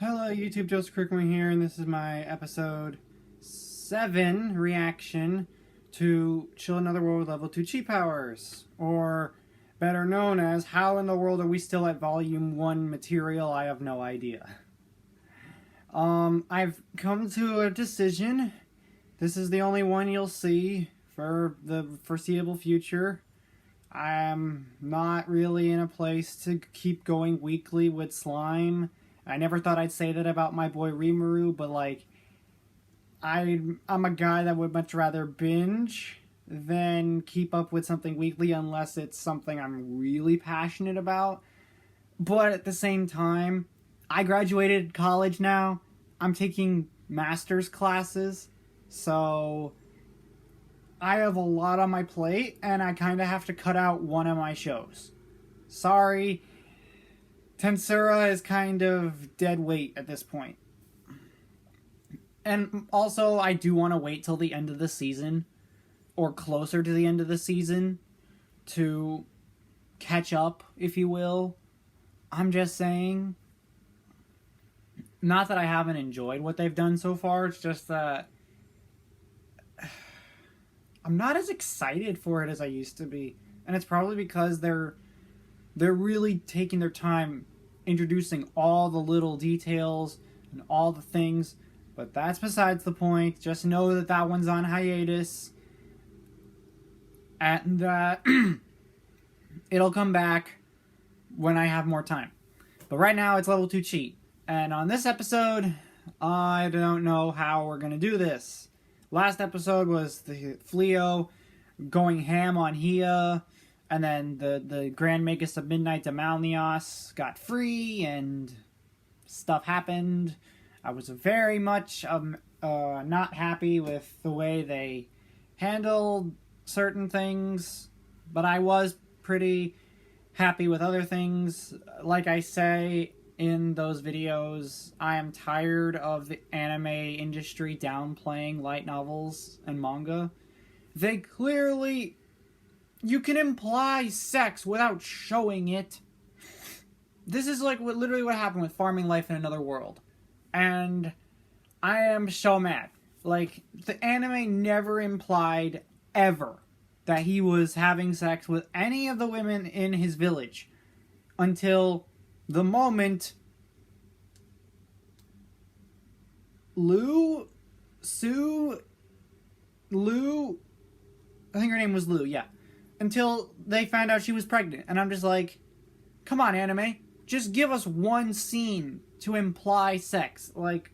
Hello YouTube, Joseph Crickman here, and this is my episode 7 reaction to Chill Another World Level 2 Cheat Powers, or better known as How in the World Are We Still at Volume 1 Material? I have no idea. I've come to a decision. This is the only one you'll see for the foreseeable future. I'm not really in a place to keep going weekly with slime. I never thought I'd say that about my boy Rimuru, but like, I'm a guy that would much rather binge than keep up with something weekly unless it's something I'm really passionate about. But at the same time, I graduated college now. I'm taking master's classes, so I have a lot on my plate, and I kind of have to cut out one of my shows. Sorry, Tensura is kind of dead weight at this point. And also, I do want to wait till the end of the season, or closer to the end of the season, to catch up, if you will. I'm just saying. Not that I haven't enjoyed what they've done so far, it's just that I'm not as excited for it as I used to be. And it's probably because they're really taking their time introducing all the little details and all the things. But that's besides the point. Just know that that one's on hiatus. And it'll come back when I have more time. But right now it's level 2 cheat. And on this episode, I don't know how we're going to do this. Last episode was the Fleo going ham on Hia, and then the Grand Magus of Midnight Demalnios got free, and stuff happened. I was very much not happy with the way they handled certain things, but I was pretty happy with other things. Like I say in those videos, I am tired of the anime industry downplaying light novels and manga. They clearly... You can imply sex without showing it. This is like literally what happened with Farming Life in Another World. And I am so mad. Like, the anime never implied, ever, that he was having sex with any of the women in his village. Until the moment Lou, I think her name was Lou, yeah. Until they found out she was pregnant. And I'm just like, come on, anime. Just give us one scene to imply sex. Like,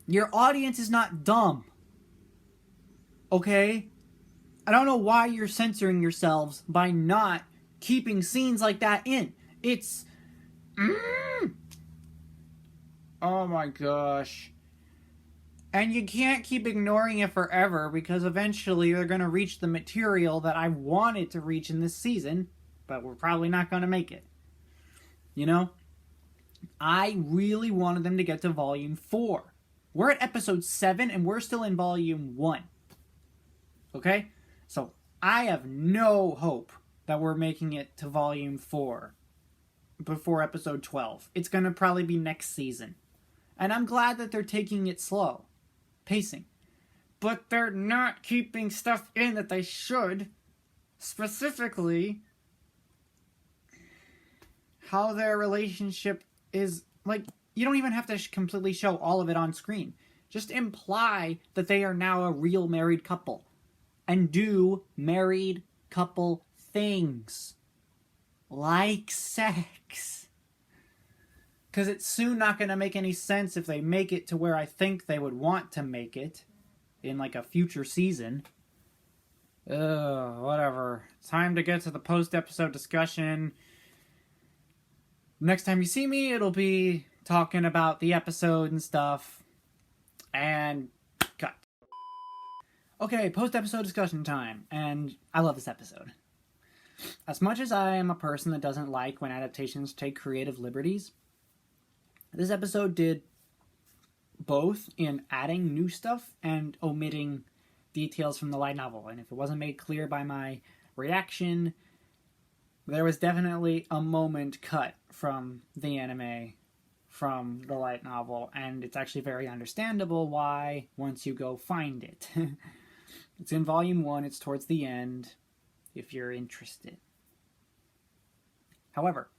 your audience is not dumb. Okay? I don't know why you're censoring yourselves by not keeping scenes like that in. It's... Oh my gosh. And you can't keep ignoring it forever, because eventually they're going to reach the material that I wanted to reach in this season, but we're probably not going to make it. You know? I really wanted them to get to Volume 4. We're at Episode 7, and we're still in Volume 1. Okay? So, I have no hope that we're making it to Volume 4 before Episode 12. It's going to probably be next season. And I'm glad that they're taking it slow. Pacing. But they're not keeping stuff in that they should. Specifically, how their relationship is, like, you don't even have to completely show all of it on screen. Just imply that they are now a real married couple. And do married couple things. Like sex. Because it's soon not going to make any sense if they make it to where I think they would want to make it. In like a future season. Whatever. Time to get to the post-episode discussion. Next time you see me, it'll be talking about the episode and stuff. And cut. Okay, post-episode discussion time. And I love this episode. As much as I am a person that doesn't like when adaptations take creative liberties, this episode did both in adding new stuff and omitting details from the light novel. And if it wasn't made clear by my reaction, there was definitely a moment cut from the anime from the light novel, and it's actually very understandable why once you go find it. It's in volume 1, it's towards the end, if you're interested. However,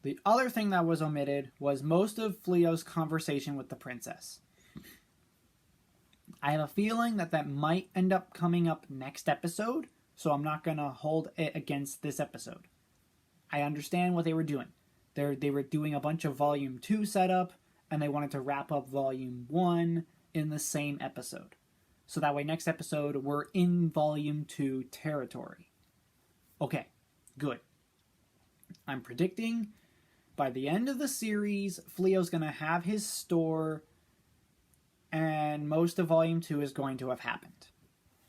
the other thing that was omitted was most of Fleo's conversation with the princess. I have a feeling that might end up coming up next episode, so I'm not going to hold it against this episode. I understand what they were doing. They were doing a bunch of Volume 2 setup, and they wanted to wrap up Volume 1 in the same episode. So that way next episode, we're in Volume 2 territory. Okay, good. I'm predicting by the end of the series, Fleo's going to have his store, and most of Volume 2 is going to have happened.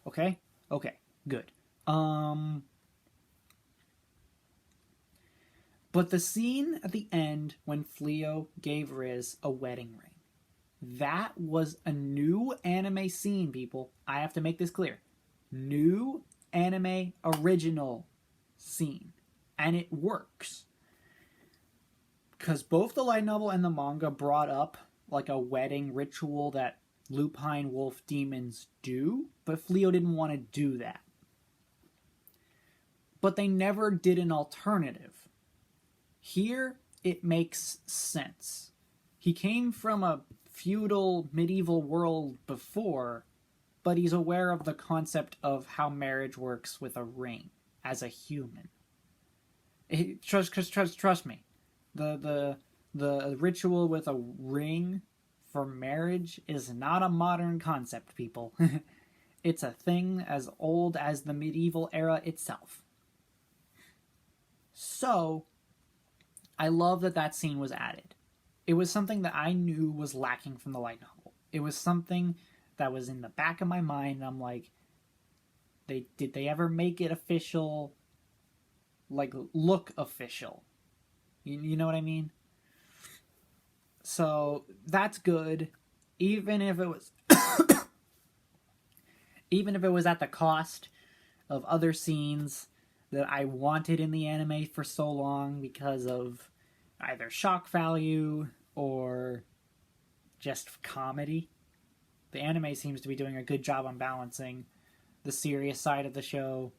Okay? Okay, good. But the scene at the end when Fleo gave Riz a wedding ring, that was a new anime scene, people. I have to make this clear. New anime original scene. And it works. Because both the light novel and the manga brought up like a wedding ritual that lupine wolf demons do, but Fleo didn't want to do that. But they never did an alternative. Here, it makes sense. He came from a feudal medieval world before, but he's aware of the concept of how marriage works with a ring as a human. Trust me. The ritual with a ring for marriage is not a modern concept, people. It's a thing as old as the medieval era itself. So, I love that scene was added. It was something that I knew was lacking from the light novel. It was something that was in the back of my mind, and I'm like, did they ever make it official? Like, look official. You know what I mean? So, that's good. Even if it was at the cost of other scenes that I wanted in the anime for so long because of either shock value or just comedy. The anime seems to be doing a good job on balancing the serious side of the show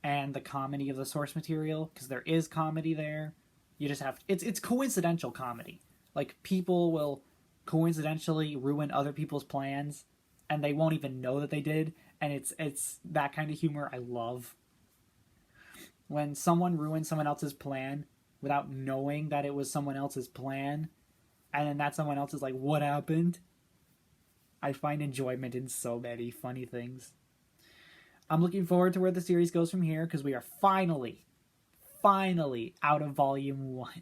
and the comedy of the source material, because there is comedy there. You just have it's coincidental comedy. Like, people will coincidentally ruin other people's plans and they won't even know that they did, and it's that kind of humor I love. When someone ruins someone else's plan without knowing that it was someone else's plan, and then that someone else is like, what happened? I find enjoyment in so many funny things. I'm looking forward to where the series goes from here, because we are finally out of Volume 1.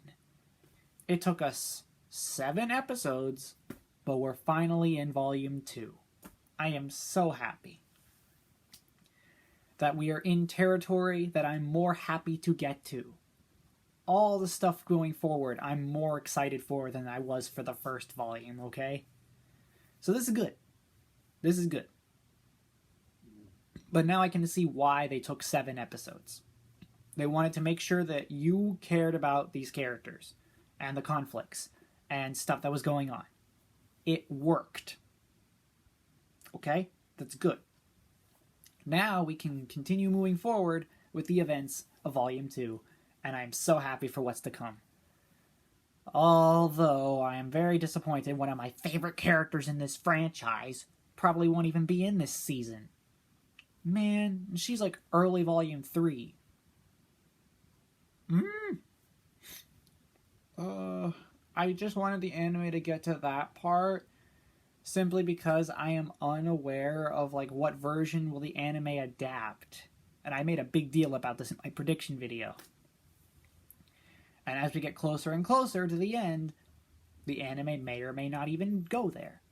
It took us 7 episodes, but we're finally in Volume 2. I am so happy that we are in territory that I'm more happy to get to. All the stuff going forward, I'm more excited for than I was for the first volume, okay? So this is good. This is good. But now I can see why they took 7 episodes. They wanted to make sure that you cared about these characters and the conflicts and stuff that was going on. It worked. Okay? That's good. Now we can continue moving forward with the events of Volume 2, and I'm so happy for what's to come. Although I am very disappointed one of my favorite characters in this franchise probably won't even be in this season. Man, she's like early Volume 3. I just wanted the anime to get to that part simply because I am unaware of like what version will the anime adapt. And I made a big deal about this in my prediction video. And as we get closer and closer to the end, the anime may or may not even go there.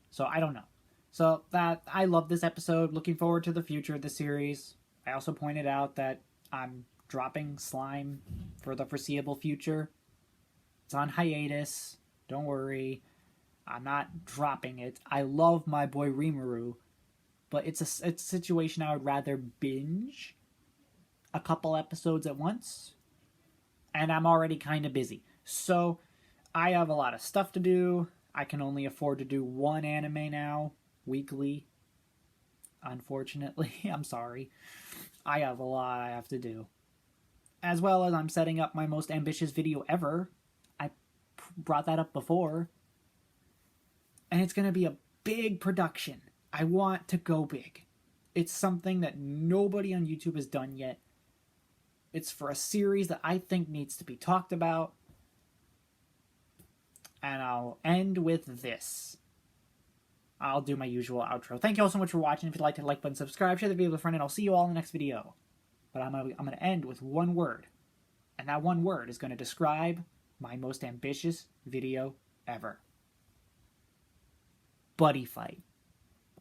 So I don't know. So that I love this episode. Looking forward to the future of the series. I also pointed out that I'm dropping Slime for the foreseeable future. It's on hiatus. Don't worry. I'm not dropping it. I love my boy Rimuru, but it's a situation I would rather binge a couple episodes at once, and I'm already kind of busy. So I have a lot of stuff to do. I can only afford to do one anime now, weekly. Unfortunately, I'm sorry. I have a lot I have to do. As well as I'm setting up my most ambitious video ever. I brought that up before. And it's going to be a big production. I want to go big. It's something that nobody on YouTube has done yet. It's for a series that I think needs to be talked about. And I'll end with this. I'll do my usual outro. Thank you all so much for watching. If you'd like to like button, subscribe, share the video with a friend, and I'll see you all in the next video. But I'm gonna end with one word. And that one word is going to describe my most ambitious video ever. Buddy fight.